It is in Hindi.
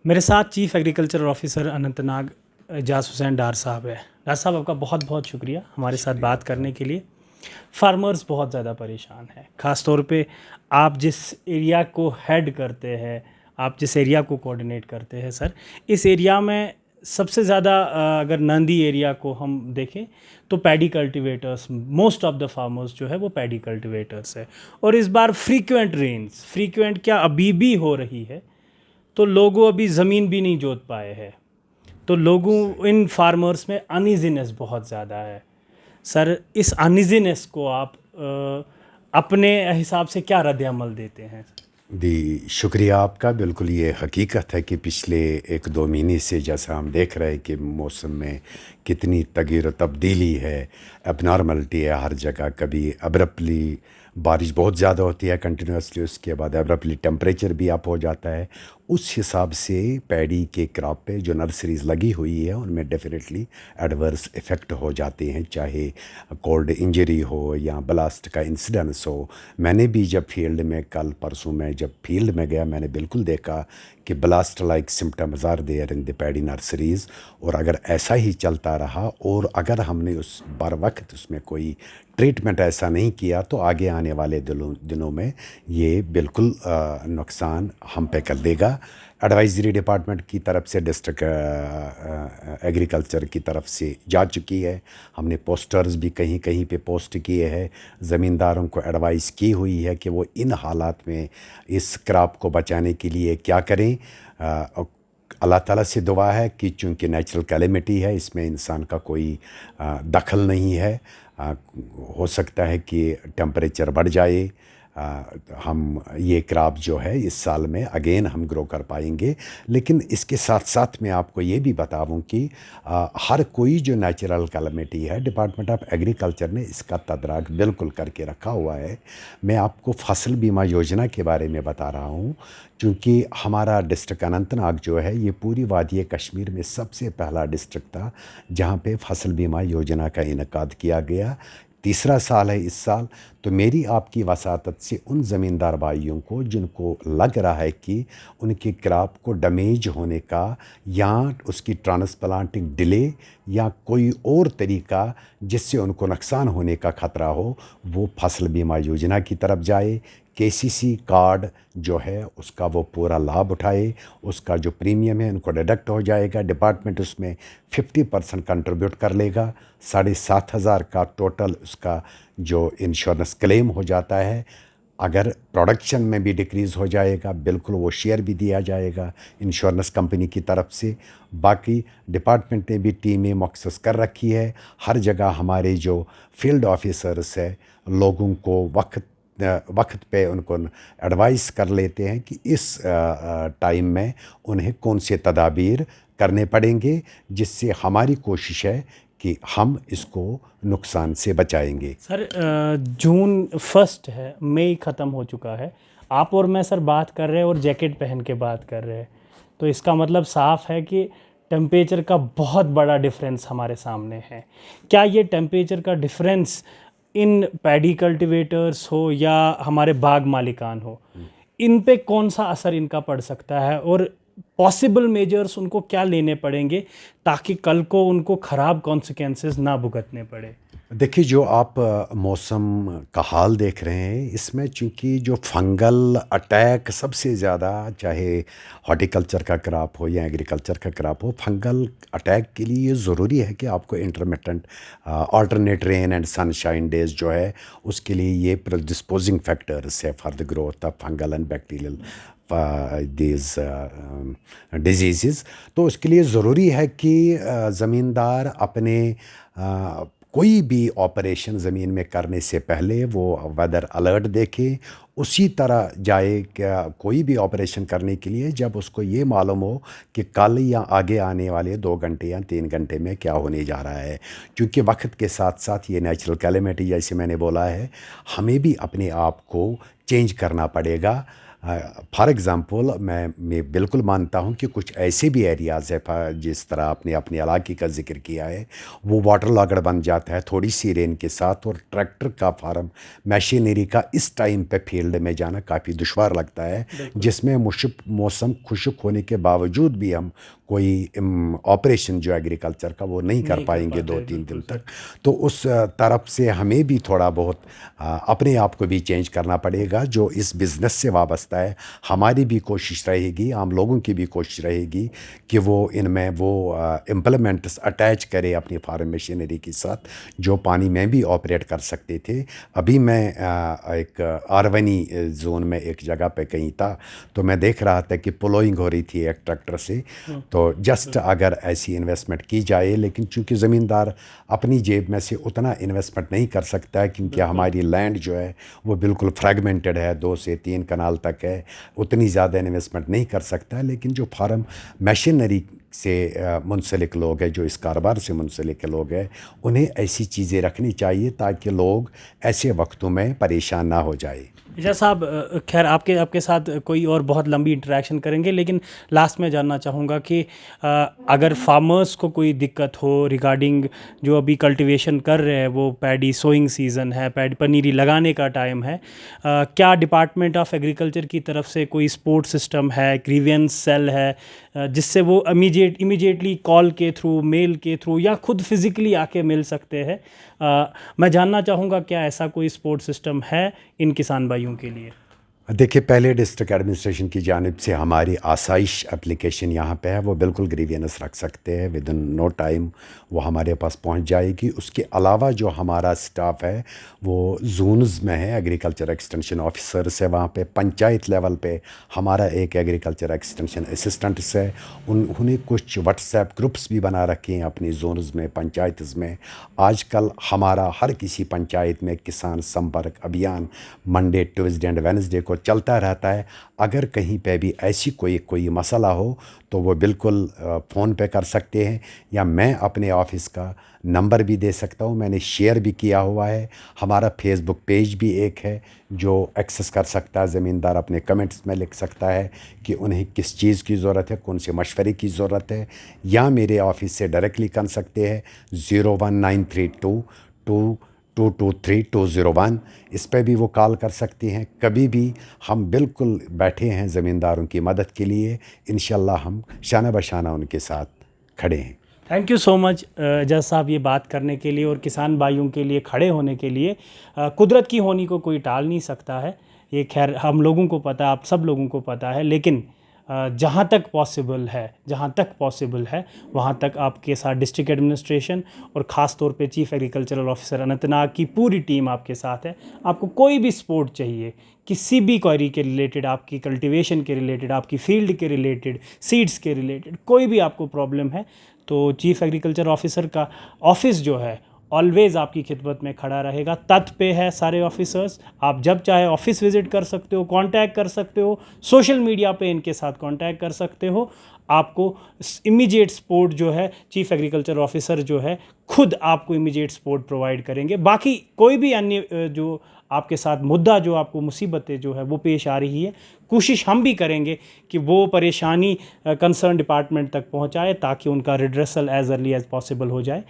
मेरे साथ chief agriculture officer Anantnag Ejaz Hussain Dar साहब है। डार साहब, आपका बहुत बहुत शुक्रिया हमारे साथ शुक्रिया बात आपका। करने के लिए। फार्मर्स बहुत ज़्यादा परेशान है, ख़ास तौर पे आप जिस एरिया को हेड करते हैं, आप जिस एरिया को कोऑर्डिनेट करते हैं सर, इस एरिया में सबसे ज़्यादा अगर नंदी एरिया को हम देखें तो paddy cultivators, most of the farmers जो है वो पैडी कल्टीवेटर्स है। और इस बार फ्रीक्वेंट रेन्स, फ्रीक्वेंट क्या अभी भी हो रही है, तो लोगों अभी ज़मीन भी नहीं जोत पाए हैं, तो सही। लोगों इन फार्मर्स में अनइजीनेस बहुत ज़्यादा है। सर, इस अनइजीनेस को आप अपने हिसाब से क्या रद्द अमल देते हैं? जी, शुक्रिया आपका। बिल्कुल ये हकीकत है कि पिछले 1-2 महीने से जैसा हम देख रहे हैं कि मौसम में कितनी तग़य्युर तब्दीली है, एबनॉर्मलिटी है हर जगह। कभी अब्रप्टली बारिश बहुत ज़्यादा होती है कंटिन्यूसली, उसके बाद अब्रप्टली टेम्परेचर भी अप हो जाता है। उस हिसाब से पैडी के क्रॉप पे जो नर्सरीज़ लगी हुई है उनमें डेफिनेटली एडवर्स इफ़ेक्ट हो जाते हैं, चाहे कोल्ड इंजरी हो या ब्लास्ट का इंसिडेंस हो। मैंने भी जब फील्ड में कल परसों में जब फील्ड में गया, मैंने बिल्कुल देखा कि blast like symptoms are there in the paddy nurseries. और अगर ऐसा ही चलता रहा और अगर हमने उस बर वक्त उसमें कोई ट्रीटमेंट ऐसा नहीं किया तो आगे आने वाले दिनों में ये बिल्कुल नुकसान हम पे कर देगा। एडवाइजरी डिपार्टमेंट की तरफ से डिस्ट्रिक्ट एग्रीकल्चर की तरफ से जा चुकी है। हमने पोस्टर्स भी कहीं कहीं पे पोस्ट किए हैं। ज़मींदारों को एडवाइस की हुई है कि वो इन हालात में इस क्रॉप को बचाने के लिए क्या करें। अल्लाह ताला से दुआ है कि चूँकि नेचुरल कैलेमिटी है, इसमें इंसान का कोई दखल नहीं है। हो सकता है कि टेम्परेचर बढ़ जाए, हम ये क्रॉप जो है इस साल में अगेन हम ग्रो कर पाएंगे। लेकिन इसके साथ साथ मैं आपको ये भी बताऊं कि हर कोई जो नेचुरल कैलेमिटी है, डिपार्टमेंट ऑफ एग्रीकल्चर ने इसका तदराक बिल्कुल करके रखा हुआ है। मैं आपको फसल बीमा योजना के बारे में बता रहा हूँ, क्योंकि हमारा डिस्ट्रिक्ट अनंतनाग जो है ये पूरी वादी कश्मीर में सबसे पहला डिस्ट्रिक्ट था जहाँ पे फसल बीमा योजना का इनकाद किया गया। तीसरा साल है इस साल। तो मेरी आपकी वसातत से उन ज़मींदार भाइयों को जिनको लग रहा है कि उनकी क्रॉप को डैमेज होने का या उसकी ट्रांसप्लांटिंग डिले या कोई और तरीका जिससे उनको नुकसान होने का ख़तरा हो, वो फसल बीमा योजना की तरफ जाए। केसीसी कार्ड जो है उसका वो पूरा लाभ उठाए। उसका जो प्रीमियम है उनको डिडक्ट हो जाएगा, डिपार्टमेंट उसमें 50% कंट्रीब्यूट कर लेगा। 7,500 का टोटल उसका जो इंश्योरेंस क्लेम हो जाता है। अगर प्रोडक्शन में भी डिक्रीज़ हो जाएगा, बिल्कुल वो शेयर भी दिया जाएगा इंश्योरेंस कंपनी की तरफ से। बाकी डिपार्टमेंट ने भी टीमें मखसूस कर रखी है। हर जगह हमारे जो फील्ड ऑफिसर्स है लोगों को वक्त पे उनको एडवाइस कर लेते हैं कि इस टाइम में उन्हें कौन से तदाबीर करने पड़ेंगे, जिससे हमारी कोशिश है कि हम इसको नुकसान से बचाएंगे। सर, जून फर्स्ट है, मई ख़त्म हो चुका है, आप और मैं सर बात कर रहे हैं और जैकेट पहन के बात कर रहे हैं, तो इसका मतलब साफ है कि टेम्परेचर का बहुत बड़ा डिफरेंस हमारे सामने है। क्या ये टेम्परेचर का डिफरेंस इन पैडी कल्टीवेटर्स हो या हमारे बाग मालिकान हो, इन पे कौन सा असर इनका पड़ सकता है, और पॉसिबल मेजर्स उनको क्या लेने पड़ेंगे ताकि कल को उनको ख़राब कॉन्सिक्वेंसेस ना भुगतने पड़े? देखिए, जो आप मौसम का हाल देख रहे हैं इसमें चूंकि जो फंगल अटैक सबसे ज़्यादा, चाहे हॉर्टिकल्चर का क्रॉप हो या एग्रीकल्चर का क्रॉप हो, फंगल अटैक के लिए ये ज़रूरी है कि आपको intermittent alternate rain and sunshine days जो है उसके लिए ये प्रेडिस्पोजिंग फैक्टर्स है for the growth of fungal and bacterial these disease. तो उसके लिए ज़रूरी है कि ज़मींदार अपने कोई भी ऑपरेशन ज़मीन में करने से पहले वो वेदर अलर्ट देखे, उसी तरह जाए क्या कोई भी ऑपरेशन करने के लिए जब उसको ये मालूम हो कि कल या आगे आने वाले 2 घंटे या 3 घंटे में क्या होने जा रहा है। क्योंकि वक्त के साथ साथ ये नेचुरल कैलेमिटी जैसे मैंने बोला है, हमें भी अपने आप को चेंज करना पड़ेगा। फॉर एग्ज़ाम्पल मैं बिल्कुल मानता हूँ कि कुछ ऐसे भी एरियाज़ है, जिस तरह आपने अपने इलाके का जिक्र किया है, वो वाटर लॉगड बन जाता है थोड़ी सी रेन के साथ, और ट्रैक्टर का फार्म मशीनरी का इस टाइम पे फील्ड में जाना काफ़ी दुश्वार लगता है, जिसमें मौसम खुशक होने के बावजूद भी हम कोई ऑपरेशन जो एग्रीकल्चर का वो नहीं कर पाएंगे 2-3 दिन तक। तो उस तरफ से हमें भी थोड़ा बहुत अपने आप को भी चेंज करना पड़ेगा। जो इस बिज़नेस से वाबस्ता है, हमारी भी कोशिश रहेगी, आम लोगों की भी कोशिश रहेगी कि वो इनमें वो इम्प्लीमेंट्स अटैच करे अपनी फार्म मशीनरी के साथ, जो पानी में भी ऑपरेट कर सकते थे। अभी मैं एक आरवनी जोन में एक जगह पे कहीं था, तो मैं देख रहा था कि प्लोइंग हो रही थी एक ट्रैक्टर से। तो जस्ट अगर ऐसी इन्वेस्टमेंट की जाए, लेकिन चूंकि ज़मींदार अपनी जेब में से उतना इन्वेस्टमेंट नहीं कर सकता है, क्योंकि हमारी लैंड जो है वो बिल्कुल फ्रैगमेंटेड है, 2 से 3 कनाल तक है, उतनी ज़्यादा इन्वेस्टमेंट नहीं कर सकता है। लेकिन जो फार्म मशीनरी से मुंसलिक लोग हैं, जो इस कारोबार से मुंसलिक लोग हैं, उन्हें ऐसी चीज़ें रखनी चाहिए ताकि लोग ऐसे वक्तों में परेशान ना हो जाए। एजाज साहब, खैर आपके आपके साथ कोई और बहुत लंबी इंटरेक्शन करेंगे, लेकिन लास्ट में जानना चाहूँगा कि अगर फार्मर्स को कोई दिक्कत हो रिगार्डिंग जो अभी कल्टीवेशन कर रहे हैं, वो पैडी सोइंग सीज़न है, पैडी पनीरी लगाने का टाइम है, क्या डिपार्टमेंट ऑफ एग्रीकल्चर की तरफ से कोई सपोर्ट सिस्टम है, ग्रीवियंस सेल है, जिससे वो इमीडिएटली कॉल के थ्रू, मेल के थ्रू या खुद फिज़िकली आके मिल सकते हैं? मैं जानना चाहूँगा क्या ऐसा कोई सपोर्ट सिस्टम है इन किसान भाइयों के लिए? देखिए, पहले डिस्ट्रिक्ट एडमिनिस्ट्रेशन की जानिब से हमारी आसाइश एप्लीकेशन यहाँ पे है, वो बिल्कुल ग्रीवियंस रख सकते हैं, विद इन नो टाइम वो हमारे पास पहुँच जाएगी। उसके अलावा जो हमारा स्टाफ है वो जोन्स में है, एग्रीकल्चर एक्सटेंशन ऑफिसर्स है वहाँ पे, पंचायत लेवल पे हमारा एक एग्रीकल्चर एक्सटेंशन असिस्टेंट्स है। उन्हें कुछ व्हाट्सएप ग्रुप्स भी बना रखे हैं अपनी जोन्स में, पंचायत में। आजकल हमारा हर किसी पंचायत में किसान संपर्क अभियान मंडे, ट्यूसडे एंड वेडनेसडे को चलता रहता है। अगर कहीं पे भी ऐसी कोई मसला हो तो वो बिल्कुल फ़ोन पे कर सकते हैं, या मैं अपने ऑफिस का नंबर भी दे सकता हूँ, मैंने शेयर भी किया हुआ है। हमारा फेसबुक पेज भी एक है जो एक्सेस कर सकता है, ज़मींदार अपने कमेंट्स में लिख सकता है कि उन्हें किस चीज़ की ज़रूरत है, कौन से मशवरे की ज़रूरत है, या मेरे ऑफिस से डायरेक्टली कर सकते हैं 01932223201। इस पर भी वो कॉल कर सकती हैं। कभी भी हम बिल्कुल बैठे हैं ज़मींदारों की मदद के लिए। इंशाल्लाह हम शाना बशाना उनके साथ खड़े हैं। Thank you so much Ejaz sahab, ये बात करने के लिए और किसान भाइयों के लिए खड़े होने के लिए। कुदरत की होनी को कोई टाल नहीं सकता है, ये खैर हम लोगों को पता है, आप सब लोगों को पता है, लेकिन जहाँ तक पॉसिबल है वहाँ तक आपके साथ डिस्ट्रिक्ट एडमिनिस्ट्रेशन और ख़ास तौर पे चीफ़ एग्रीकल्चरल ऑफिसर अनंतनाग की पूरी टीम आपके साथ है। आपको कोई भी सपोर्ट चाहिए, किसी भी क्वेरी के रिलेटेड, आपकी कल्टीवेशन के रिलेटेड, आपकी फील्ड के रिलेटेड, सीड्स के रिलेटेड, कोई भी आपको प्रॉब्लम है, तो चीफ़ एग्रीकल्चर ऑफिसर का ऑफिस जो है ऑलवेज़ आपकी खिदमत में खड़ा रहेगा। तत्पर पे है सारे ऑफिसर्स, आप जब चाहे ऑफिस विज़िट कर सकते हो, कांटेक्ट कर सकते हो, सोशल मीडिया पे इनके साथ कांटेक्ट कर सकते हो। आपको इमीडिएट सपोर्ट जो है चीफ़ एग्रीकल्चर ऑफिसर जो है खुद आपको इमीडिएट सपोर्ट प्रोवाइड करेंगे। बाकी कोई भी अन्य जो आपके साथ मुद्दा, जो आपको मुसीबतें जो है वो पेश आ रही है, कोशिश हम भी करेंगे कि वो परेशानी कंसर्न डिपार्टमेंट तक पहुंचाए ताकि उनका redressal as early as possible हो जाए।